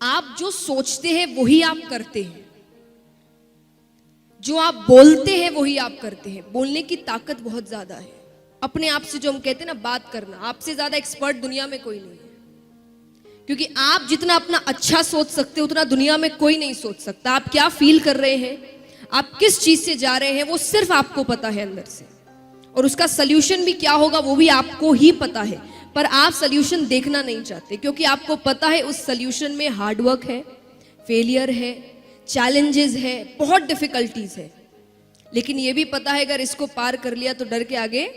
आप जो सोचते हैं वही आप करते हैं, जो आप बोलते हैं वही आप करते हैं। बोलने की ताकत बहुत ज्यादा है। अपने आप से जो हम कहते हैं ना, बात करना, आपसे ज्यादा एक्सपर्ट दुनिया में कोई नहीं है। क्योंकि आप जितना अपना अच्छा सोच सकते हो उतना दुनिया में कोई नहीं सोच सकता। आप क्या फील कर रहे हैं, आप किस चीज से जा रहे हैं, वो सिर्फ आपको पता है अंदर से। और उसका सल्यूशन भी क्या होगा वो भी आपको ही पता है। पर आप सल्यूशन देखना नहीं चाहते, क्योंकि आपको पता है उस सल्यूशन में हार्डवर्क है, फेलियर है, चैलेंजेस है, बहुत डिफिकल्टीज है। लेकिन ये भी पता है अगर इसको पार कर लिया तो डर के आगे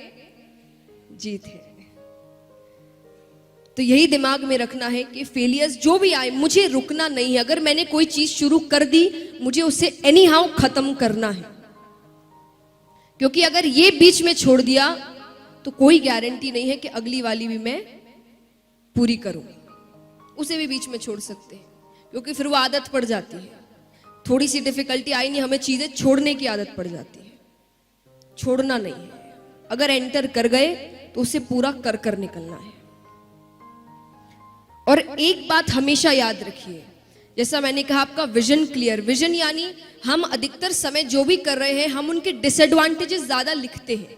जीत है। तो यही दिमाग में रखना है कि फेलियर्स जो भी आए, मुझे रुकना नहीं है। अगर मैंने कोई चीज शुरू कर दी, मुझे उसे एनी हाउ खत्म करना है। क्योंकि अगर ये बीच में छोड़ दिया तो कोई गारंटी नहीं है कि अगली वाली भी मैं पूरी करूं। उसे भी बीच में छोड़ सकते हैं, क्योंकि फिर वो आदत पड़ जाती है। थोड़ी सी डिफिकल्टी आई नहीं, हमें चीजें छोड़ने की आदत पड़ जाती है। छोड़ना नहीं है। अगर एंटर कर गए तो उसे पूरा कर कर निकलना है। और एक बात हमेशा याद रखिए, जैसा मैंने कहा, आपका विजन क्लियर। विजन यानी हम अधिकतर समय जो भी कर रहे हैं, हम उनके डिसएडवांटेजेस ज्यादा लिखते हैं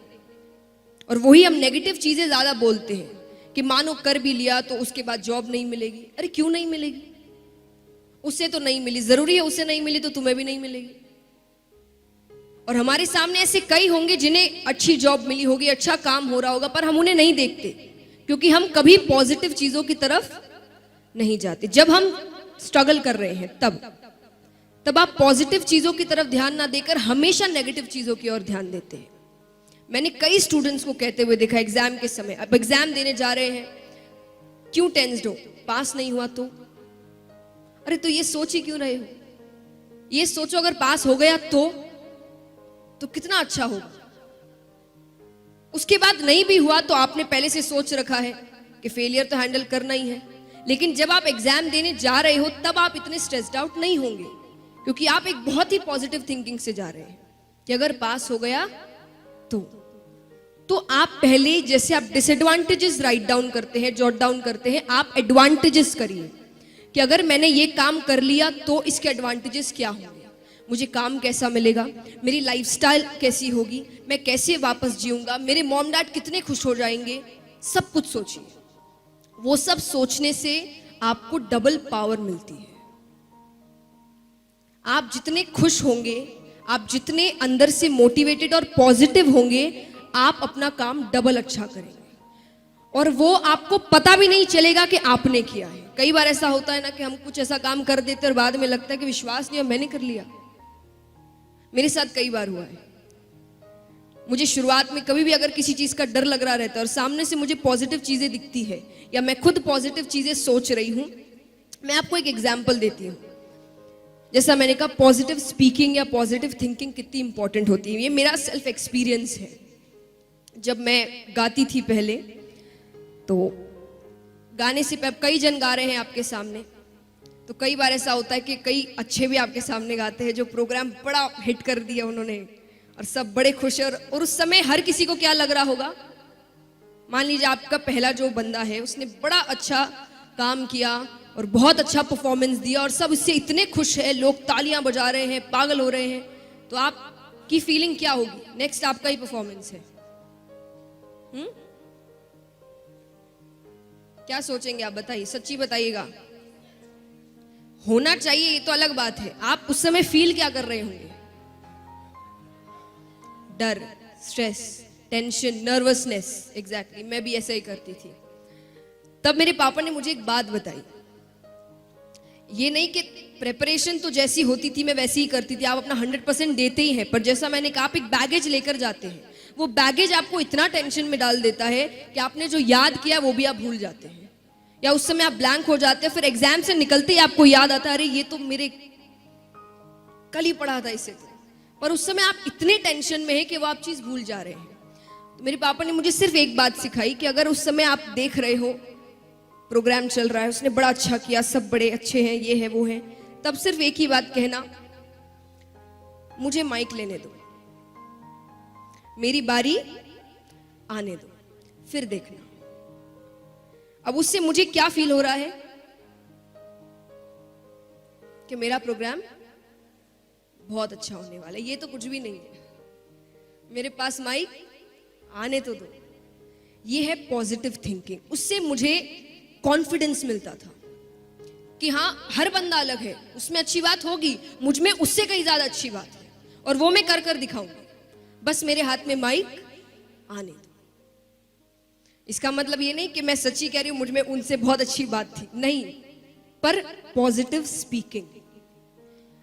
और वही हम नेगेटिव चीजें ज्यादा बोलते हैं कि मानो कर भी लिया तो उसके बाद जॉब नहीं मिलेगी। अरे क्यों नहीं मिलेगी? उससे तो नहीं मिली, जरूरी है उसे नहीं मिली तो तुम्हें भी नहीं मिलेगी। और हमारे सामने ऐसे कई होंगे जिन्हें अच्छी जॉब मिली होगी, अच्छा काम हो रहा होगा, पर हम उन्हें नहीं देखते क्योंकि हम कभी पॉजिटिव चीजों की तरफ नहीं जाते। जब हम स्ट्रगल कर रहे हैं तब आप पॉजिटिव चीजों की तरफ ध्यान ना देकर हमेशा नेगेटिव चीजों की ओर ध्यान देते हैं। मैंने कई स्टूडेंट्स को कहते हुए देखा एग्जाम के समय, अब एग्जाम देने जा रहे हैं, क्यों टेंस्ड हो? पास नहीं हुआ तो? अरे तो ये सोच ही क्यों रहे हो? ये सोचो अगर पास हो गया तो कितना अच्छा होगा। उसके बाद नहीं भी हुआ तो आपने पहले से सोच रखा है कि फेलियर तो हैंडल करना ही है। लेकिन जब आप एग्जाम देने जा रहे हो तब आप इतने स्ट्रेस्ड आउट नहीं होंगे, क्योंकि आप एक बहुत ही पॉजिटिव थिंकिंग से जा रहे हैं कि अगर पास हो गया तो आप पहले, जैसे आप डिसएडवांटेजेस राइट डाउन करते हैं, जॉट डाउन करते हैं, आप एडवांटेजेस करिए कि अगर मैंने ये काम कर लिया तो इसके एडवांटेजेस क्या होंगे, मुझे काम कैसा मिलेगा, मेरी लाइफस्टाइल कैसी होगी, मैं कैसे वापस जीऊंगा, मेरे मॉम डैड कितने खुश हो जाएंगे। सब कुछ सोचिए। वो सब सोचने से आपको डबल पावर मिलती है। आप जितने खुश होंगे, आप जितने अंदर से मोटिवेटेड और पॉजिटिव होंगे, आप अपना काम डबल अच्छा करेंगे और वो आपको पता भी नहीं चलेगा कि आपने किया है। कई बार ऐसा होता है ना कि हम कुछ ऐसा काम कर देते और बाद में लगता है कि विश्वास नहीं है मैंने कर लिया। मेरे साथ कई बार हुआ है। मुझे शुरुआत में कभी भी अगर किसी चीज का डर लग रहा रहता है और सामने से मुझे पॉजिटिव चीजें दिखती है या मैं खुद पॉजिटिव चीजें सोच रही हूं, मैं आपको एक एग्जांपल देती हूं। जैसा मैंने कहा, पॉजिटिव स्पीकिंग या पॉजिटिव थिंकिंग कितनी इंपॉर्टेंट होती है, ये मेरा सेल्फ एक्सपीरियंस है। जब मैं गाती थी पहले, तो गाने से कई जन गा रहे हैं आपके सामने, तो कई बार ऐसा होता है कि कई अच्छे भी आपके सामने गाते हैं, जो प्रोग्राम बड़ा हिट कर दिया उन्होंने और सब बड़े खुश हैं। और उस समय हर किसी को क्या लग रहा होगा, मान लीजिए आपका पहला जो बंदा है उसने बड़ा अच्छा काम किया और बहुत अच्छा परफॉर्मेंस दिया और सब इससे इतने खुश है, लोग तालियां बजा रहे हैं, पागल हो रहे हैं, तो आपकी फीलिंग क्या होगी? नेक्स्ट आपका ही परफॉर्मेंस है। क्या सोचेंगे आप? बताइए, सच्ची बताइएगा। होना चाहिए ये तो अलग बात है, आप उस समय फील क्या कर रहे होंगे? डर, स्ट्रेस, टेंशन, नर्वसनेस। एग्जैक्टली, मैं भी ऐसा ही करती थी। तब मेरे पापा ने मुझे एक बात बताई, ये नहीं कि प्रेपरेशन तो जैसी होती थी मैं वैसी ही करती थी, आप अपना 100% देते ही हैं, पर जैसा मैंने कहा, आप एक बैगेज लेकर जाते हैं। वो बैगेज आपको इतना टेंशन में डाल देता है कि आपने जो याद किया वो भी आप भूल जाते हैं, या उस समय आप ब्लैंक हो जाते हैं। फिर एग्जाम से निकलते ही आपको याद आता है, अरे ये तो मेरे कल ही पढ़ा था इसे, पर उस समय आप इतने टेंशन में हैं कि वो आप चीज भूल जा रहे हैं। तो मेरे पापा ने मुझे सिर्फ एक बात सिखाई कि अगर उस समय आप देख रहे हो प्रोग्राम चल रहा है, उसने बड़ा अच्छा किया, सब बड़े अच्छे हैं, ये है वो है, तब सिर्फ एक ही बात कहना, मुझे माइक लेने दो, मेरी बारी आने दो, फिर देखना। अब उससे मुझे क्या फील हो रहा है? कि मेरा प्रोग्राम बहुत अच्छा होने वाला है। ये तो कुछ भी नहीं है, मेरे पास माइक आने तो दो। ये है पॉजिटिव थिंकिंग। उससे मुझे कॉन्फिडेंस मिलता था कि हाँ, हर बंदा अलग है, उसमें अच्छी बात होगी, मुझ में उससे कहीं ज्यादा अच्छी बात है, और वो मैं कर कर दिखाऊंगी। बस मेरे हाथ में माइक आने दो। इसका मतलब ये नहीं कि मैं सच्ची कह रही हूं मुझ में उनसे बहुत अच्छी बात थी, नहीं, पर पॉजिटिव स्पीकिंग।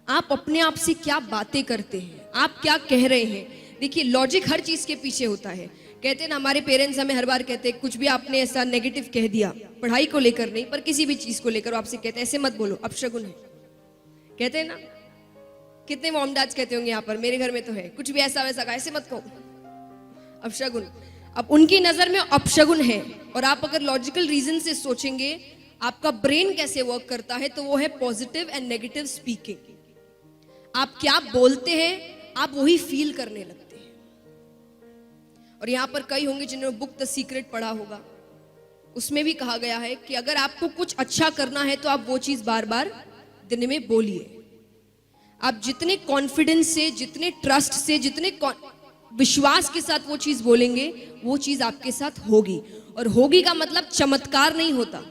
आप अपने आप से क्या बातें करते हैं, आप क्या कह रहे हैं। देखिए, लॉजिक हर चीज के पीछे होता है। कहते हैं ना, हमारे पेरेंट्स हमें हर बार कहते हैं, कुछ भी आपने ऐसा नेगेटिव कह दिया, पढ़ाई को लेकर नहीं पर किसी भी चीज को लेकर, आपसे कहते हैं ऐसे मत बोलो, अपशगुन है। कहते हैं ना, कितने मॉम डैड्स कहते होंगे यहाँ पर, मेरे घर में तो है, कुछ भी ऐसा वैसा कहा, ऐसे मत कहो, अपशगुन। अब उनकी नजर में अपशगुन है, और आप अगर लॉजिकल रीजन से सोचेंगे आपका ब्रेन कैसे वर्क करता है, तो वो है पॉजिटिव एंड नेगेटिव स्पीकिंग। आप क्या बोलते हैं, आप वही फील करने लगते हैं। और यहां पर कई होंगे जिन्होंने बुक द सीक्रेट पढ़ा होगा, उसमें भी कहा गया है कि अगर आपको कुछ अच्छा करना है तो आप वो चीज बार बार दिन में बोलिए। आप जितने कॉन्फिडेंस से, जितने ट्रस्ट से, जितने विश्वास के साथ वो चीज बोलेंगे, वो चीज आपके साथ होगी। और होगी का मतलब चमत्कार नहीं होता,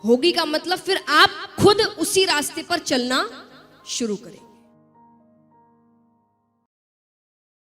होगी का मतलब फिर आप खुद उसी रास्ते पर चलना शुरू करें।